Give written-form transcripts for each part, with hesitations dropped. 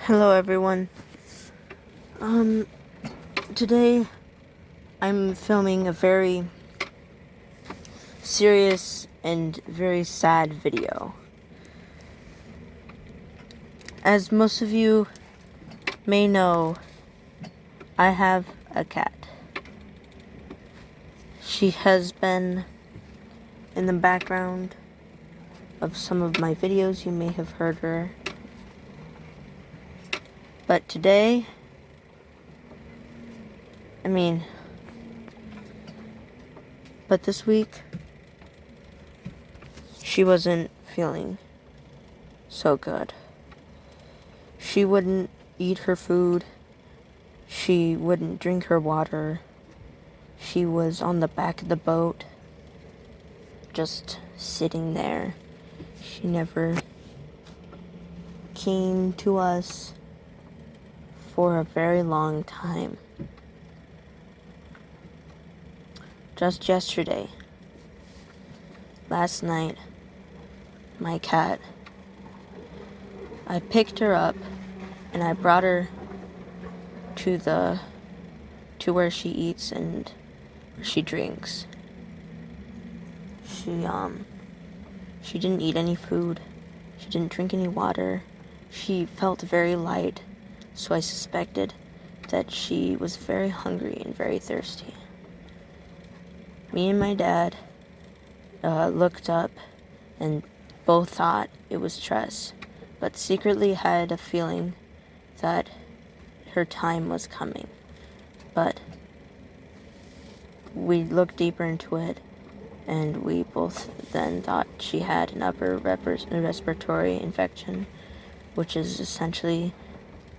Hello everyone. Today I'm filming a very serious and very sad video. As most of you may know, I have a cat. She has been in the background of some of my videos. You may have heard her. But today, but this week, she wasn't feeling so good. She wouldn't eat her food. She wouldn't drink her water. She was on the back of the boat, just sitting there. She never came to us for a very long time. Just yesterday, last night, my cat, I picked her up and I brought her to where she eats and where she drinks. She didn't eat any food. She didn't drink any water. She felt very light, so I suspected that she was very hungry and very thirsty. Me and my dad looked up and both thought it was Tress, but secretly had a feeling that her time was coming. But we looked deeper into it, and we both then thought she had an upper respiratory infection, which is essentially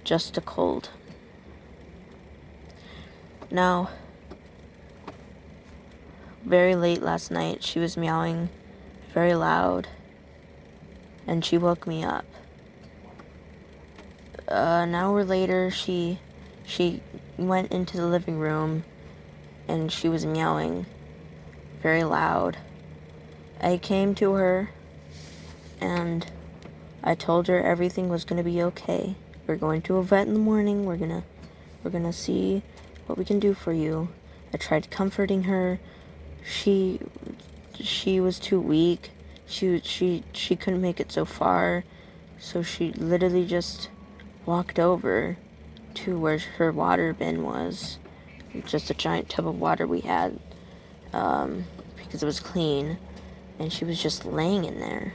just a cold. Now, very late last night, she was meowing very loud, and she woke me up. An hour later, she went into the living room, and she was meowing very loud. I came to her, and I told her everything was gonna be okay. We're going to a vet in the morning. We're gonna see what we can do for you. I tried comforting her. She was too weak. She couldn't make it so far, so she literally just walked over to where her water bin was. Just a giant tub of water we had, because it was clean, and she was just laying in there,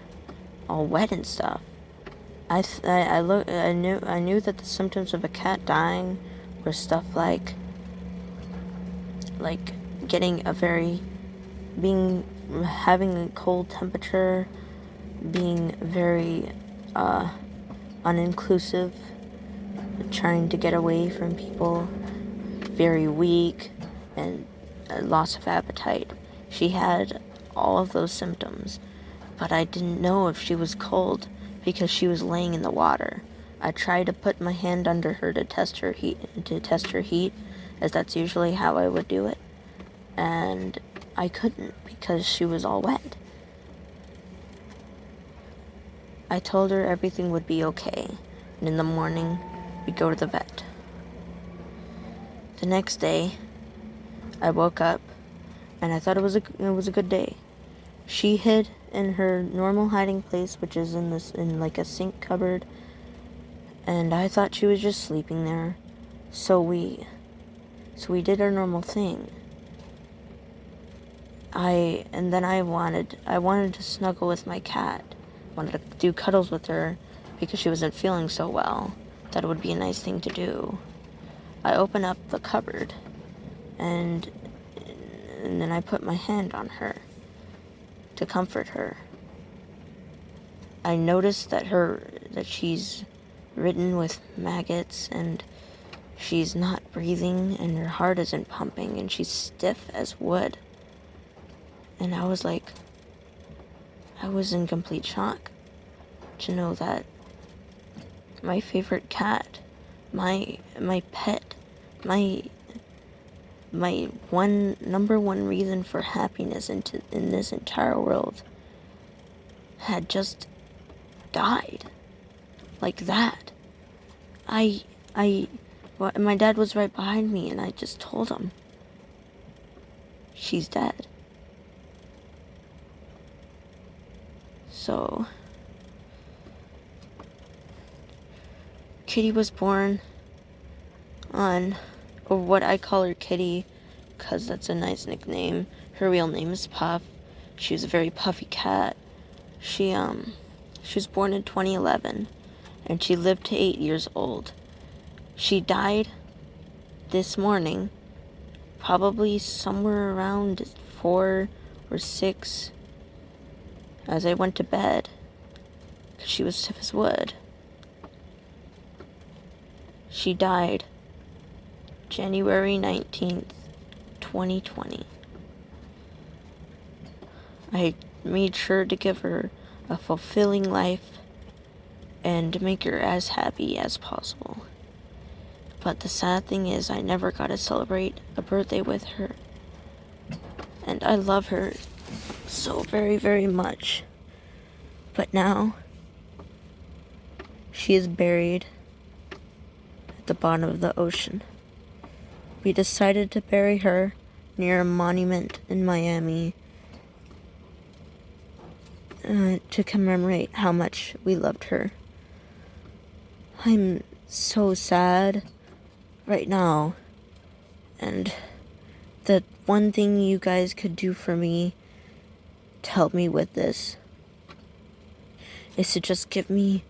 all wet and stuff. I knew that the symptoms of a cat dying were stuff like getting having a cold temperature, being very uninclusive, trying to get away from people, very weak, and a loss of appetite. She had all of those symptoms, but I didn't know if she was cold because she was laying in the water. I tried to put my hand under her to test her heat, as that's usually how I would do it, and I couldn't because she was all wet. I told her everything would be okay, and in the morning, we'd go to the vet. The next day, I woke up, and I thought it was a good day. She hid in her normal hiding place, which is in like a sink cupboard, and I thought she was just sleeping there. So we did our normal thing. I wanted to snuggle with my cat. Wanted to do cuddles with her because she wasn't feeling so well. Thought it would be a nice thing to do. I opened up the cupboard, and then I put my hand on her to comfort her. I noticed that she's ridden with maggots, and she's not breathing, and her heart isn't pumping, and she's stiff as wood. And I was in complete shock to know that my favorite cat, my pet, my number one reason for happiness in this entire world had just died like that. I, my dad was right behind me, and I just told him, she's dead. So, Kitty was born on, or what I call her Kitty, because that's a nice nickname. Her real name is Puff. She was a very puffy cat. She was born in 2011, and she lived to 8 years old. She died this morning, probably somewhere around 4 or 6, as I went to bed, because she was stiff as wood. She died January 19th, 2020. I made sure to give her a fulfilling life and make her as happy as possible. But the sad thing is, I never got to celebrate a birthday with her. And I love her so very, very much. But now, she is buried at the bottom of the ocean. We decided to bury her near a monument in Miami to commemorate how much we loved her. I'm so sad right now, and the one thing you guys could do for me to help me with this is to just give me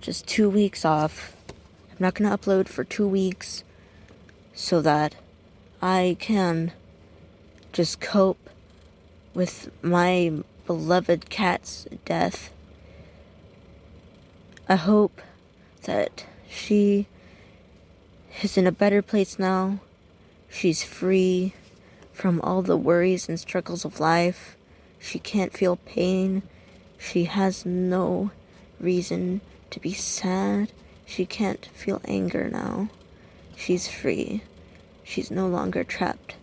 just 2 weeks off. I'm not gonna upload for 2 weeks so that I can just cope with my beloved cat's death. I hope that she is in a better place now. She's free from all the worries and struggles of life. She can't feel pain. She has no reason to be sad. She can't feel anger now. She's free. She's no longer trapped.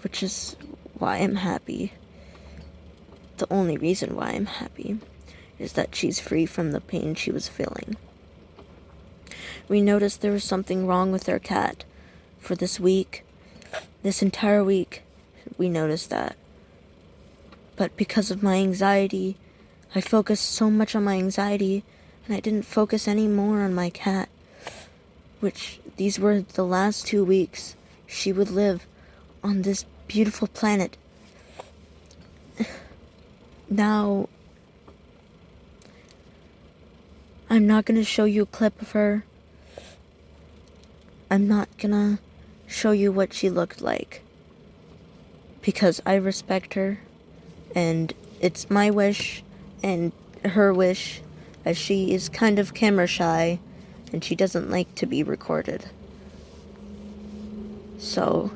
Which is why I'm happy. The only reason why I'm happy is that she's free from the pain she was feeling. We noticed there was something wrong with our cat for this week. This entire week, we noticed that. But because of my anxiety, I focused so much on my anxiety, and I didn't focus any more on my cat. Which, these were the last 2 weeks she would live on this beautiful planet. Now, I'm not gonna show you a clip of her. I'm not gonna show you what she looked like, because I respect her, and it's my wish and her wish, as she is kind of camera shy and she doesn't like to be recorded. So,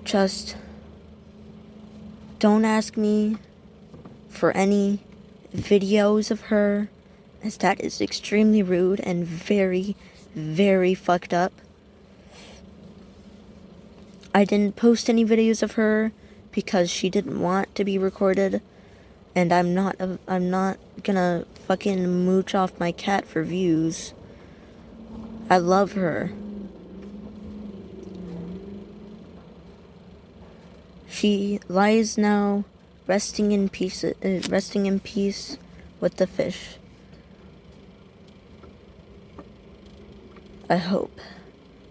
just don't ask me for any videos of her, as that is extremely rude and very, very fucked up. I didn't post any videos of her because she didn't want to be recorded, and I'm not gonna fucking mooch off my cat for views. I love her. She lies now, resting in peace with the fish. I hope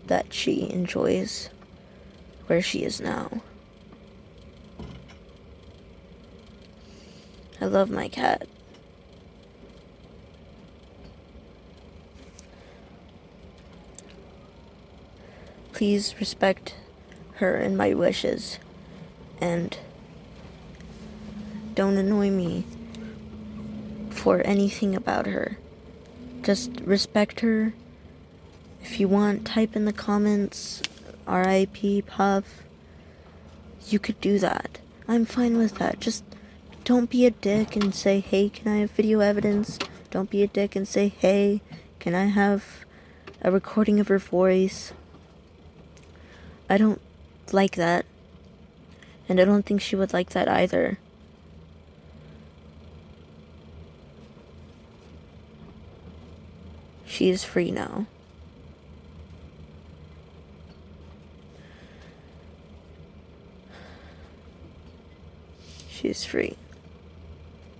that she enjoys where she is now. I love my cat. Please respect her and my wishes, and don't annoy me for anything about her. Just respect her. If you want, type in the comments, RIP Puff. You could do that. I'm fine with that. Just don't be a dick and say, hey, can I have video evidence? Don't be a dick and say, hey, can I have a recording of her voice? I don't like that. And I don't think she would like that either. She is free now. She is free.